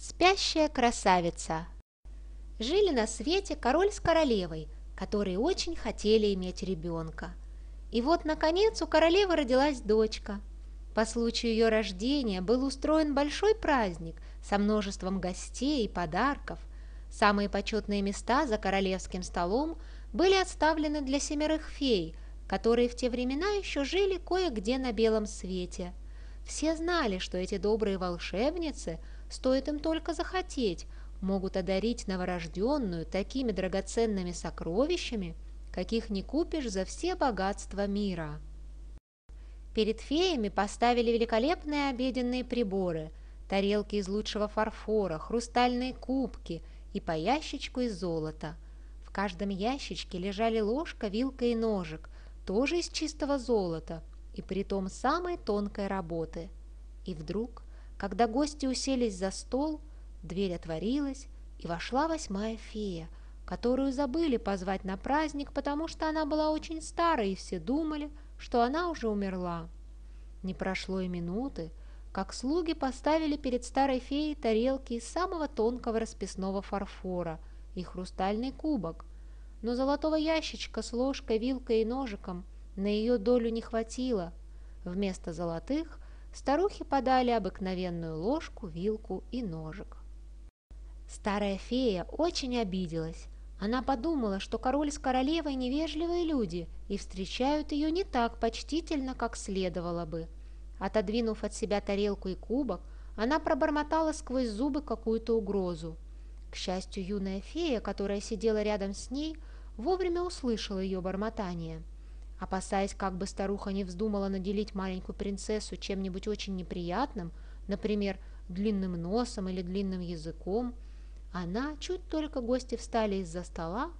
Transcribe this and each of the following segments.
Спящая красавица. Жили на свете король с королевой, которые очень хотели иметь ребенка. И вот, наконец, у королевы родилась дочка. По случаю ее рождения был устроен большой праздник со множеством гостей и подарков. Самые почетные места за королевским столом были оставлены для 7 фей, которые в те времена еще жили кое-где на белом свете. Все знали, что эти добрые волшебницы, стоит им только захотеть, могут одарить новорожденную такими драгоценными сокровищами, каких не купишь за все богатства мира. Перед феями поставили великолепные обеденные приборы, тарелки из лучшего фарфора, хрустальные кубки и по ящичку из золота. В каждом ящичке лежали ложка, вилка и ножик, тоже из чистого золота, и притом самой тонкой работы. И вдруг, когда гости уселись за стол, дверь отворилась, и вошла 8-я фея, которую забыли позвать на праздник, потому что она была очень старой, и все думали, что она уже умерла. Не прошло и минуты, как слуги поставили перед старой феей тарелки из самого тонкого расписного фарфора и хрустальный кубок, но золотого ящичка с ложкой, вилкой и ножиком на ее долю не хватило. Вместо золотых старухи подали обыкновенную ложку, вилку и ножик. Старая фея очень обиделась. Она подумала, что король с королевой невежливые люди и встречают ее не так почтительно, как следовало бы. Отодвинув от себя тарелку и кубок, она пробормотала сквозь зубы какую-то угрозу. К счастью, юная фея, которая сидела рядом с ней, вовремя услышала ее бормотание. Опасаясь, как бы старуха не вздумала наделить маленькую принцессу чем-нибудь очень неприятным, например, длинным носом или длинным языком, она, чуть только гости встали из-за стола,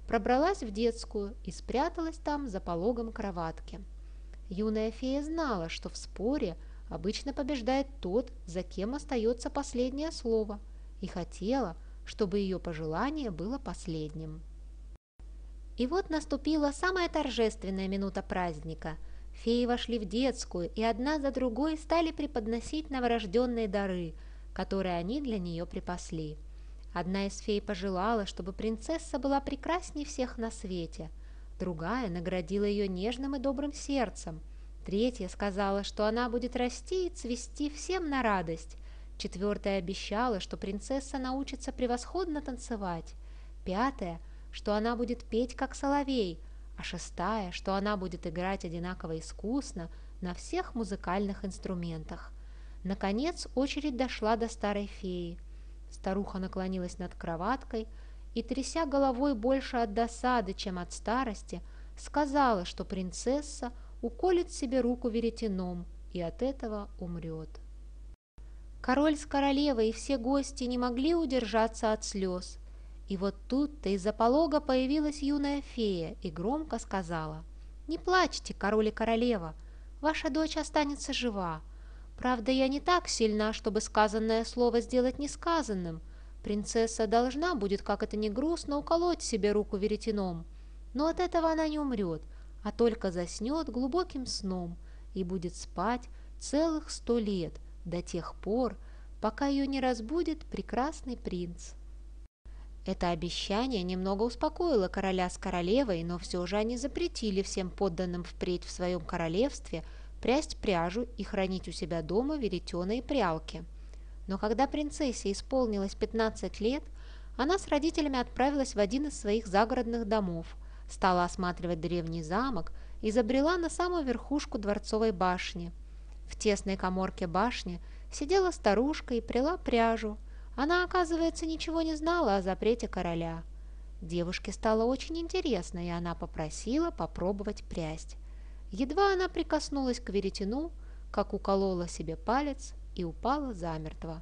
пробралась в детскую и спряталась там за пологом кроватки. Юная фея знала, что в споре обычно побеждает тот, за кем остается последнее слово, и хотела, чтобы ее пожелание было последним. И вот наступила самая торжественная минута праздника. Феи вошли в детскую и одна за другой стали преподносить новорожденные дары, которые они для нее припасли. Одна из фей пожелала, чтобы принцесса была прекрасней всех на свете. Другая наградила ее нежным и добрым сердцем. Третья сказала, что она будет расти и цвести всем на радость. Четвертая обещала, что принцесса научится превосходно танцевать. Пятая, что она будет петь как соловей, а шестая, что она будет играть одинаково искусно на всех музыкальных инструментах. Наконец очередь дошла до старой феи. Старуха наклонилась над кроваткой и, тряся головой больше от досады, чем от старости, сказала, что принцесса уколет себе руку веретеном и от этого умрет. Король с королевой и все гости не могли удержаться от слез. И вот тут-то из-за полога появилась юная фея и громко сказала: «Не плачьте, король и королева, ваша дочь останется жива. Правда, я не так сильна, чтобы сказанное слово сделать несказанным. Принцесса должна будет, как это ни грустно, уколоть себе руку веретеном. Но от этого она не умрет, а только заснет глубоким сном и будет спать целых 100 лет, до тех пор, пока ее не разбудит прекрасный принц». Это обещание немного успокоило короля с королевой, но все же они запретили всем подданным впредь в своем королевстве прясть пряжу и хранить у себя дома веретеные прялки. Но когда принцессе исполнилось 15 лет, она с родителями отправилась в один из своих загородных домов, стала осматривать древний замок и забрела на самую верхушку дворцовой башни. В тесной каморке башни сидела старушка и пряла пряжу. Она, оказывается, ничего не знала о запрете короля. Девушке стало очень интересно, и она попросила попробовать прясть. Едва она прикоснулась к веретену, как уколола себе палец и упала замертво.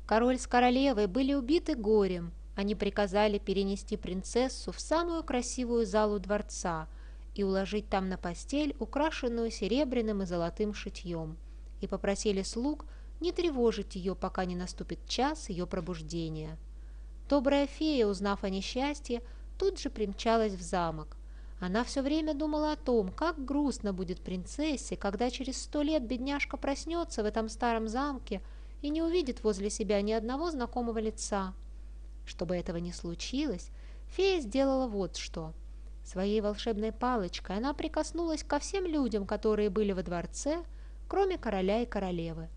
Король с королевой были убиты горем. Они приказали перенести принцессу в самую красивую залу дворца и уложить там на постель, украшенную серебряным и золотым шитьем, и попросили слуг не тревожить ее, пока не наступит час ее пробуждения. Добрая фея, узнав о несчастье, тут же примчалась в замок. Она все время думала о том, как грустно будет принцессе, когда через 100 лет бедняжка проснется в этом старом замке и не увидит возле себя ни одного знакомого лица. Чтобы этого не случилось, фея сделала вот что. Своей волшебной палочкой она прикоснулась ко всем людям, которые были во дворце, кроме короля и королевы.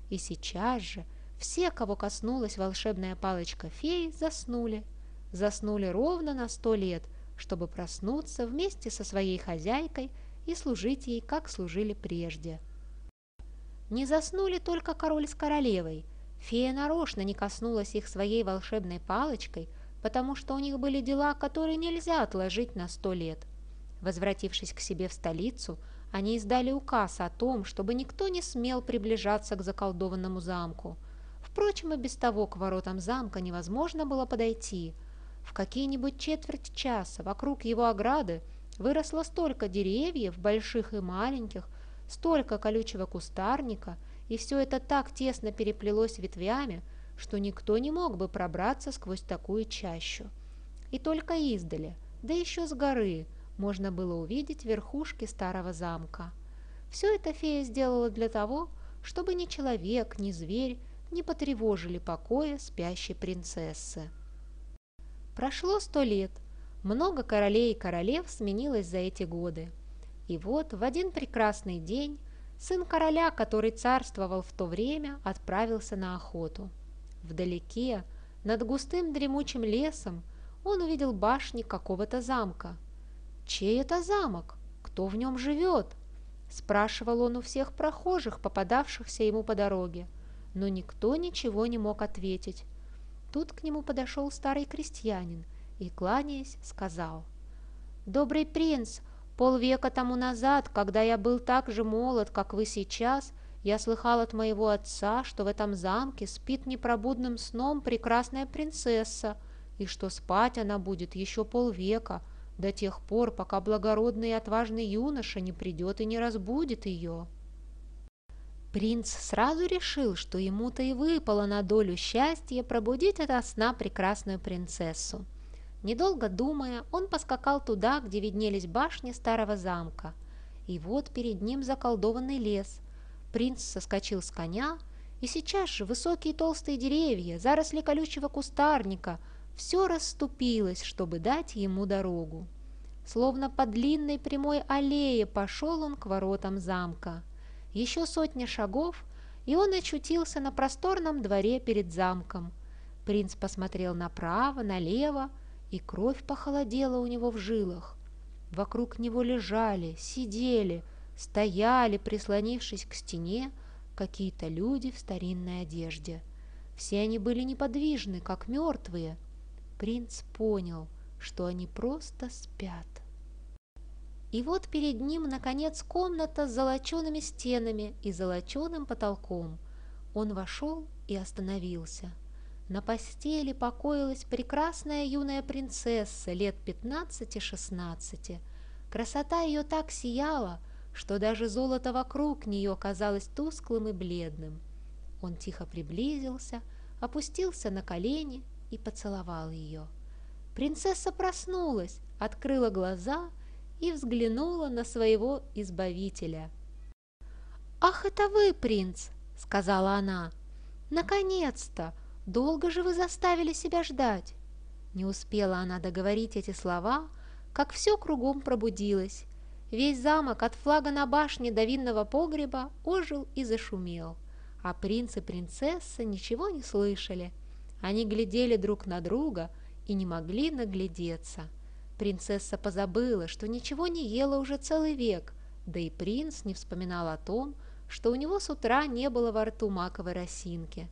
И сейчас же все, кого коснулась волшебная палочка феи, заснули. Заснули ровно на 100 лет, чтобы проснуться вместе со своей хозяйкой и служить ей, как служили прежде. Не заснули только король с королевой. Фея нарочно не коснулась их своей волшебной палочкой, потому что у них были дела, которые нельзя отложить на 100 лет. Возвратившись к себе в столицу, они издали указ о том, чтобы никто не смел приближаться к заколдованному замку. Впрочем, и без того к воротам замка невозможно было подойти. В какие-нибудь четверть часа вокруг его ограды выросло столько деревьев, больших и маленьких, столько колючего кустарника, и все это так тесно переплелось ветвями, что никто не мог бы пробраться сквозь такую чащу. И только издали, да еще с горы, можно было увидеть верхушки старого замка. Все это фея сделала для того, чтобы ни человек, ни зверь не потревожили покоя спящей принцессы. Прошло 100 лет, много королей и королев сменилось за эти годы. И вот в один прекрасный день сын короля, который царствовал в то время, отправился на охоту. Вдалеке, над густым дремучим лесом, он увидел башни какого-то замка. «Чей это замок? Кто в нем живет?» – спрашивал он у всех прохожих, попадавшихся ему по дороге, но никто ничего не мог ответить. Тут к нему подошел старый крестьянин и, кланяясь, сказал: «Добрый принц, полвека тому назад, когда я был так же молод, как вы сейчас, я слыхал от моего отца, что в этом замке спит непробудным сном прекрасная принцесса, и что спать она будет еще полвека, до тех пор, пока благородный и отважный юноша не придет и не разбудит ее». Принц сразу решил, что ему-то и выпало на долю счастья пробудить ото сна прекрасную принцессу. Недолго думая, он поскакал туда, где виднелись башни старого замка. И вот перед ним заколдованный лес. Принц соскочил с коня, и сейчас же высокие толстые деревья, заросли колючего кустарника, все расступилось, чтобы дать ему дорогу. Словно по длинной прямой аллее пошел он к воротам замка. Еще 100 шагов, и он очутился на просторном дворе перед замком. Принц посмотрел направо, налево, и кровь похолодела у него в жилах. Вокруг него лежали, сидели, стояли, прислонившись к стене, какие-то люди в старинной одежде. Все они были неподвижны, как мертвые. Принц понял, что они просто спят. И вот перед ним, наконец, комната с золочеными стенами и золоченым потолком. Он вошел и остановился. На постели покоилась прекрасная юная принцесса лет 15-16. Красота ее так сияла, что даже золото вокруг нее казалось тусклым и бледным. Он тихо приблизился, опустился на колени и поцеловал ее. Принцесса проснулась, открыла глаза и взглянула на своего избавителя. «Ах, это вы, принц!» — сказала она. «Наконец-то! Долго же вы заставили себя ждать!» Не успела она договорить эти слова, как все кругом пробудилось. Весь замок от флага на башне до винного погреба ожил и зашумел, а принц и принцесса ничего не слышали. Они глядели друг на друга и не могли наглядеться. Принцесса позабыла, что ничего не ела уже целый век, да и принц не вспоминал о том, что у него с утра не было во рту маковой росинки.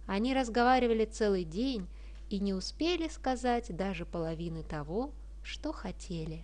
Они разговаривали целый день и не успели сказать даже половины того, что хотели.